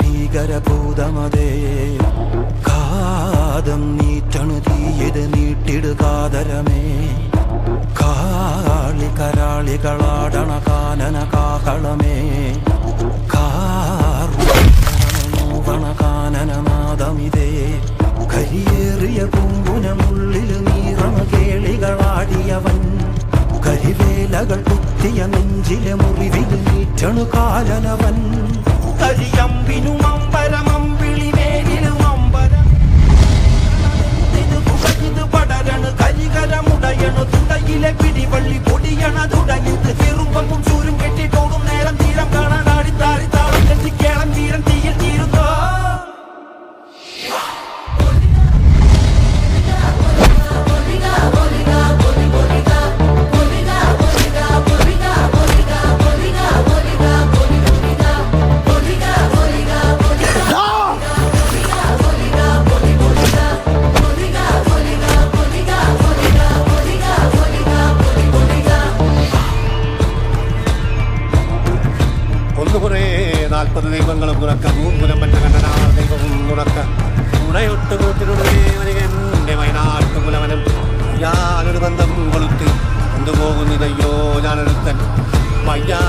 ഭീകരഭൂതമതേ കാതം നീറ്റണു തീയത് നീട്ടിടുകാതരമേ കാളി കരാളികളാടണ കാനന കാകളമേ കാറുണ കാനനനാദമിതേ കരിയേറിയ പൂമ്പുനമുള്ളിൽ നീറണ കേളികളാടിയവൻ കരിവേലകൾ കുത്തിയ നെഞ്ചിലെ മുറിവിൽ നീറ്റണു കാലനവൻ കരിയമ്പിനും അമ്പരമമ്പിളി മേലിലും അമ്പരം ഇത് പടരണു കരികരമുടയണു തുടയിലെ പിടിവള്ളി പൊടിയണ തുടങ്ങിത് ചെറുമ്പും ചൂരും കെട്ടിട്ടോടും നേരം തീരം കാണാൻ ആടിത്താടി താളം കെട്ടിക്കേളം തീരം തീയിൽ തീരുന്നോ ദൈവങ്ങളും തുറക്ക മൂലം മറ്റ കണ്ണനാ ദൈവവും തുറക്ക ഉണയൊട്ട് കൂട്ടിനുടനെ വയനാട്ടുകുലവനും ഞാനൊരു ബന്ധം കൊളുത്തി കൊണ്ടുപോകുന്നതയ്യോ ഞാനൊരുത്തൻ വയ്യാ